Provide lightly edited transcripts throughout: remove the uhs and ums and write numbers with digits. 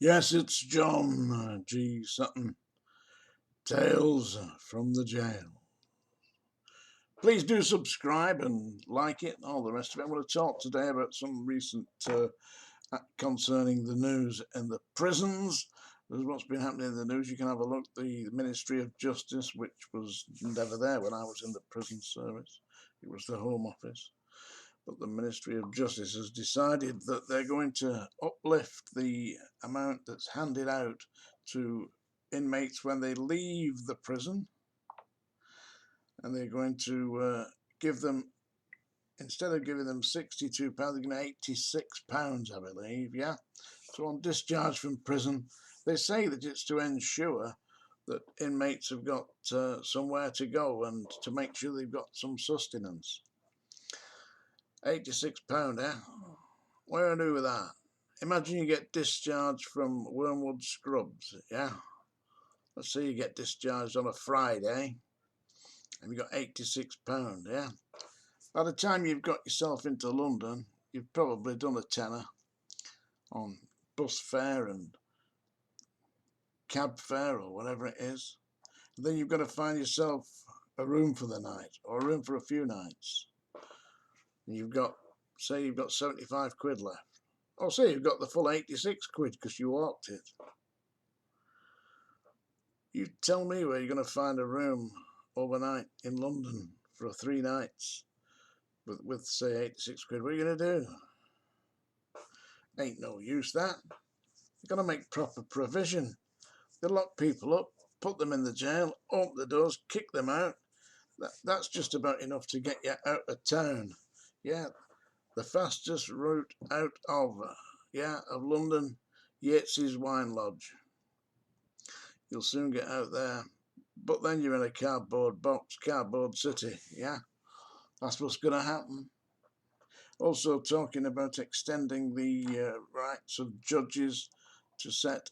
Yes, it's John G. Sutton. Tales from the Jail. Please do subscribe and like it and all the rest of it. I want to talk today about some recent concerning the news in the prisons. This is what's been happening in the news. You can have a look. The Ministry of Justice, which was never there when I was in the prison service, it was the Home Office. But the Ministry of Justice has decided that they're going to uplift the amount that's handed out to inmates when they leave the prison, and they're going to give them, instead of giving them £62, they're going to £86, I believe, yeah. So on discharge from prison, they say that it's to ensure that inmates have got somewhere to go and to make sure they've got some sustenance. £86, eh? What do I do with that? Imagine you get discharged from Wormwood Scrubs, yeah? Let's say you get discharged on a Friday and you've got £86, yeah? By the time you've got yourself into London, you've probably done a tenner on bus fare and cab fare or whatever it is. And then you've got to find yourself a room for the night or a room for a few nights. And you've got, say you've got 75 quid left. Or say you've got the full 86 quid because you walked it. You tell me where you're going to find a room overnight in London for 3 nights with say 86 quid. What are you going to do? Ain't no use that. You've got to make proper provision. They lock people up, put them in the jail, open the doors, kick them out. That's just about enough to get you out of town. Yeah, the fastest route out of London, Yates's Wine Lodge. You'll soon get out there, but then you're in a cardboard box, cardboard city, yeah? That's what's going to happen. Also talking about extending the rights of judges to set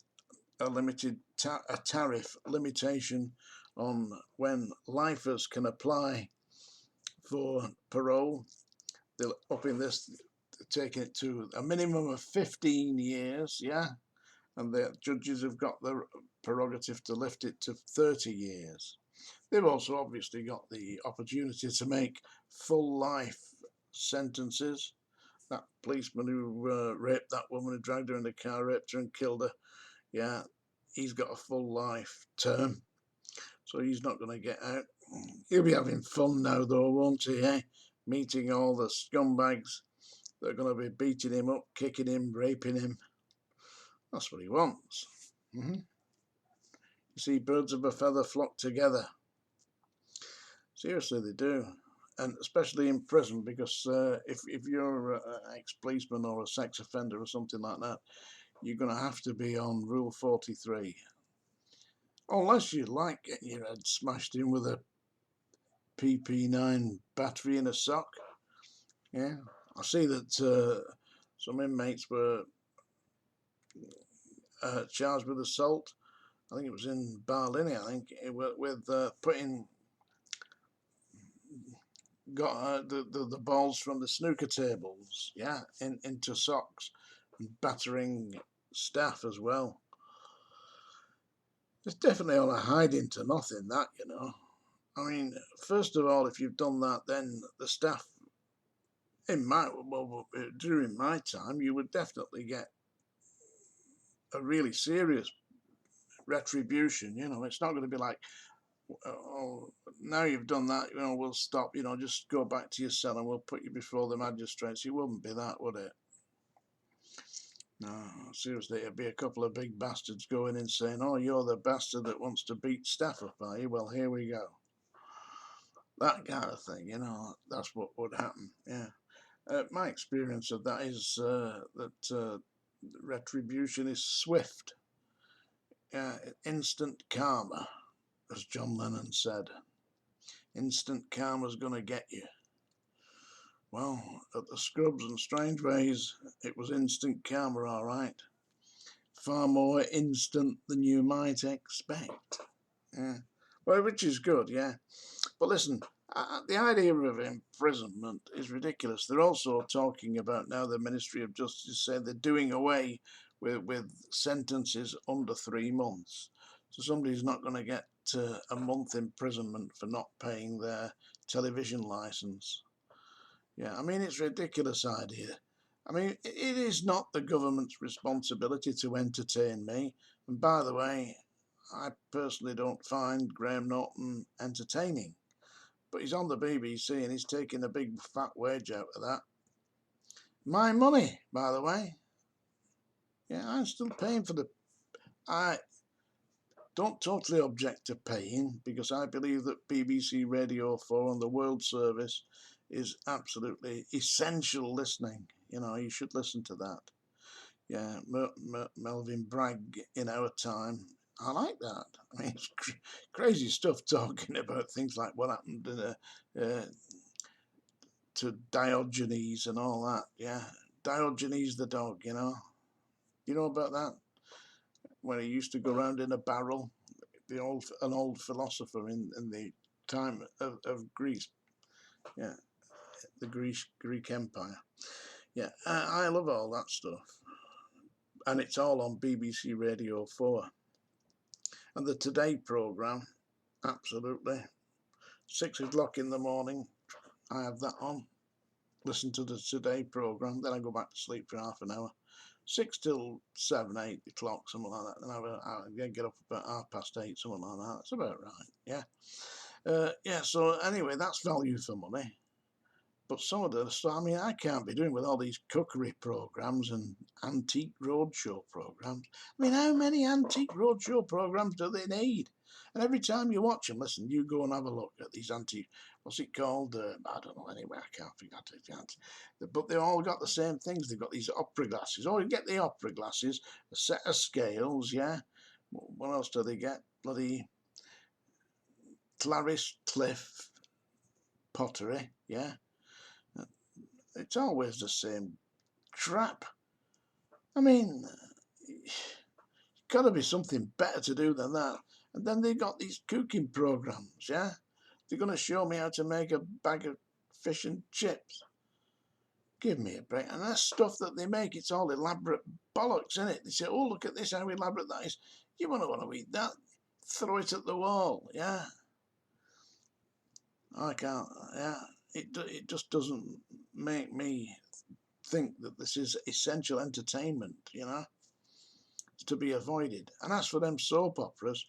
a limited tariff limitation on when lifers can apply for parole. They're upping this, taking it to a minimum of 15 years, yeah? And the judges have got the prerogative to lift it to 30 years. They've also obviously got the opportunity to make full life sentences. That policeman who raped that woman, who dragged her in the car, raped her and killed her, yeah, he's got a full life term, so he's not going to get out. He'll be having fun now though, won't he, eh? Meeting all the scumbags that are going to be beating him up, kicking him, raping him. That's what he wants. You see, birds of a feather flock together. Seriously, they do. And especially in prison, because if you're an ex-policeman or a sex offender or something like that, you're going to have to be on Rule 43. Unless you like getting your head smashed in with a PP9 battery in a sock. Yeah, I see that some inmates were charged with assault. I think it was in Berlin, I think, with putting the balls from the snooker tables, yeah, into socks and battering staff as well. It's definitely on a hiding to nothing, that, you know. I mean, first of all, if you've done that, then the staff, during my time, you would definitely get a really serious retribution. You know, it's not going to be like, oh, now you've done that, you know, we'll stop, you know, just go back to your cell and we'll put you before the magistrates. It wouldn't be that, would it? No, seriously, it'd be a couple of big bastards going in saying, oh, you're the bastard that wants to beat staff up, are you? Well, here we go. That kind of thing, you know, that's what would happen, yeah. My experience of that is that retribution is swift, instant karma, as John Lennon said. Instant karma's going to get you. Well, at the Scrubs and Strangeways, it was instant karma, all right. Far more instant than you might expect. Yeah. Well, which is good, yeah. But listen, the idea of imprisonment is ridiculous. They're also talking about now, the Ministry of Justice said they're doing away with sentences under 3 months. So somebody's not going to get a month imprisonment for not paying their television license. Yeah, I mean, it's a ridiculous idea. I mean, it is not the government's responsibility to entertain me. And by the way, I personally don't find Graham Norton entertaining. But he's on the BBC and he's taking a big fat wage out of that. My money, by the way. Yeah, I'm still paying for I don't totally object to paying, because I believe that BBC Radio 4 and the World Service is absolutely essential listening. You know, you should listen to that. Yeah, Melvyn Bragg in our time. I like that. I mean, it's crazy stuff, talking about things like what happened to Diogenes and all that. Yeah, Diogenes the dog, you know. You know about that? When he used to go around in a barrel, an old philosopher in the time of Greece. Yeah, the Greek Empire. Yeah, I love all that stuff. And it's all on BBC Radio 4. And the Today programme, absolutely. 6 o'clock in the morning, I have that on. Listen to the Today programme, then I go back to sleep for half an hour. 6 till 7, 8 o'clock, something like that. And I get up about 8:30, something like that. That's about right, yeah. Yeah, so anyway, that's value for money. But some of the stuff, I mean, I can't be doing with all these cookery programmes and antique roadshow programmes. I mean, how many antique roadshow programmes do they need? And every time you watch them, listen, you go and have a look at these antique, what's it called? I don't know, anyway, I can't figure it. But they all got the same things. They've got these opera glasses. Oh, you get the opera glasses, a set of scales, yeah. What else do they get? Bloody Clarice Cliff pottery, yeah. It's always the same crap. I mean, got to be something better to do than that. And then they got these cooking programs, yeah? They're going to show me how to make a bag of fish and chips. Give me a break. And that stuff that they make, it's all elaborate bollocks, isn't it? They say, oh, look at this, how elaborate that is. You want to eat that? Throw it at the wall, yeah? I can't, yeah. It just doesn't make me think that this is essential entertainment, you know? It's to be avoided. And as for them soap operas,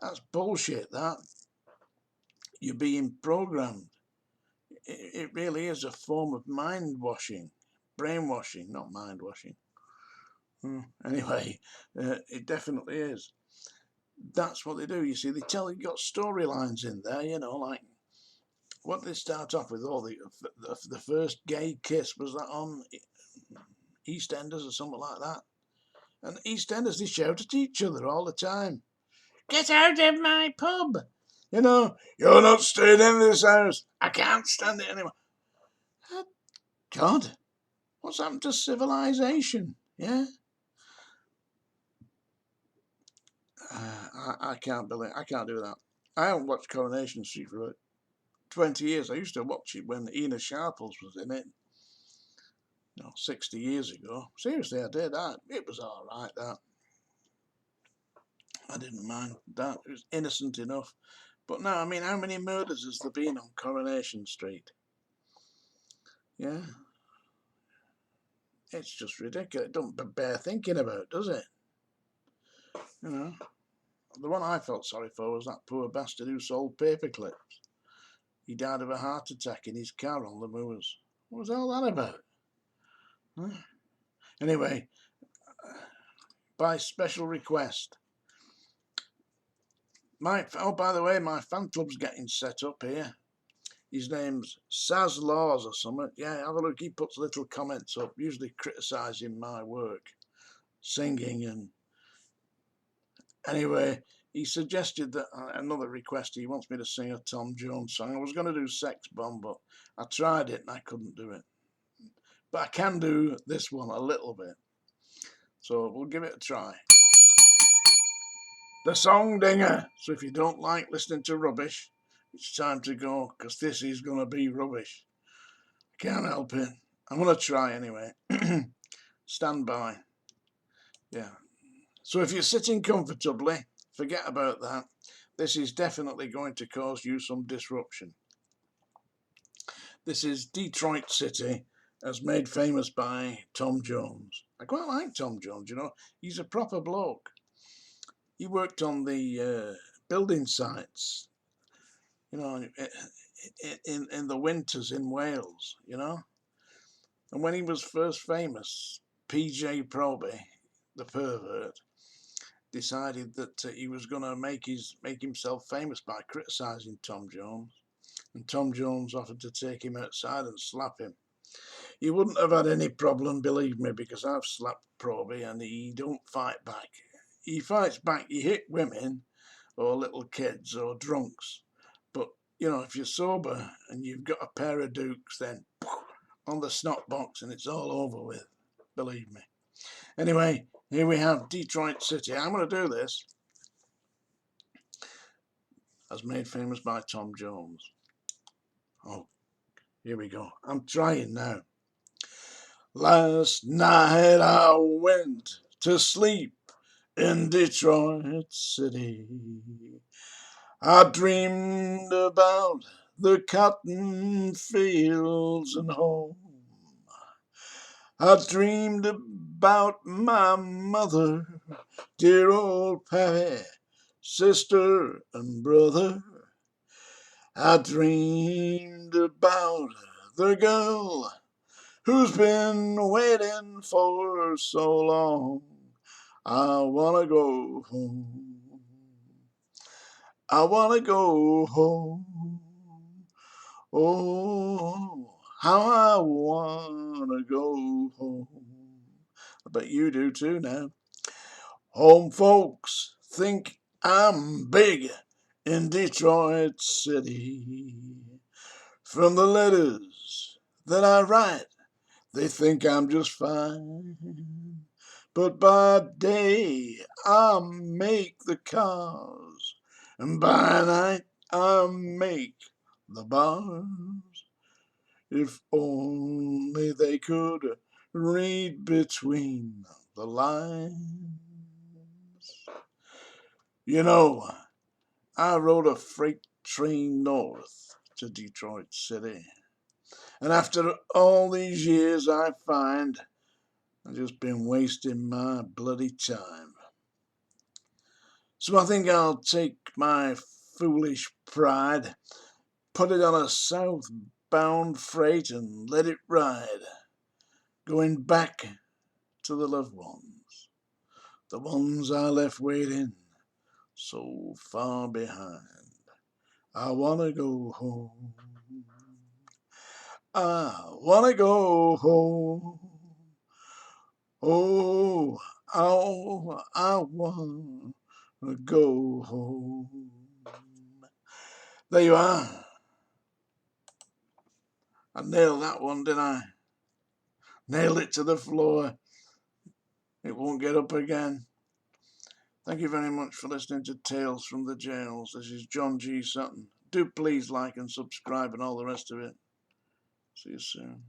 that's bullshit, that. You're being programmed. It really is a form of mind washing, brainwashing, not mind washing. Anyway, it definitely is. That's what they do. You see, you got storylines in there, you know, like what they start off with. Oh, the first gay kiss, was that on EastEnders or something like that? And EastEnders, they shout at each other all the time. Get out of my pub! You know, you're not staying in this house. I can't stand it anymore. God, what's happened to civilization? Yeah? I can't do that. I haven't watched Coronation Street for about 20 years. I used to watch it when Ina Sharples was in it. 60 years ago. Seriously, I did. It was all right, that. I didn't mind that. It was innocent enough. But no, I mean, how many murders has there been on Coronation Street? Yeah. It's just ridiculous. It don't bear thinking about, does it? You know. The one I felt sorry for was that poor bastard who sold paper clips. He died of a heart attack in his car on the moors. What was all that about? Huh? Anyway, by special request. Oh, by the way, my fan club's getting set up here. His name's Saz Laws or something. Yeah, have a look. He puts little comments up, usually criticising my work, singing, and anyway, he suggested that another request. He wants me to sing a Tom Jones song. I was going to do Sex Bomb, but I tried it and I couldn't do it. But I can do this one a little bit. So we'll give it a try. The Song Dinger. So if you don't like listening to rubbish, it's time to go, because this is going to be rubbish. I can't help it. I'm going to try anyway. Stand by. Yeah. So if you're sitting comfortably, forget about that. This is definitely going to cause you some disruption. This is Detroit City, as made famous by Tom Jones. I quite like Tom Jones, you know. He's a proper bloke. He worked on the building sites, you know, in the winters in Wales, you know. And when he was first famous, PJ Proby, the pervert, decided that he was going to make himself famous by criticising Tom Jones. And Tom Jones offered to take him outside and slap him. He wouldn't have had any problem, believe me, because I've slapped Proby and he don't fight back. He fights back, he hit women or little kids or drunks. But, you know, if you're sober and you've got a pair of dukes, then on the snot box and it's all over with, believe me. Anyway, here we have Detroit City. I'm going to do this as made famous by Tom Jones. Oh, here we go. I'm trying now. Last night I went to sleep in Detroit City. I dreamed about the cotton fields and home. I dreamed about my mother, dear old Pappy, sister and brother. I dreamed about the girl who's been waiting for so long. I wanna go home. I wanna go home. Oh, how I wanna go home. I bet you do too now. Home folks think I'm big in Detroit City. From the letters that I write, they think I'm just fine. But by day I make the cars, and by night I make the bars. If only they could read between the lines. You know, I rode a freight train north to Detroit City. And after all these years, I find I've just been wasting my bloody time. So I think I'll take my foolish pride, put it on a southbound freight and let it ride, going back to the loved ones, the ones I left waiting so far behind. I wanna go home. I wanna go home. Oh, I wanna go home. There you are. I nailed that one, didn't I? Nailed it to the floor. It won't get up again. Thank you very much for listening to Tales from the Jails. This is John G. Sutton. Do please like and subscribe and all the rest of it. See you soon.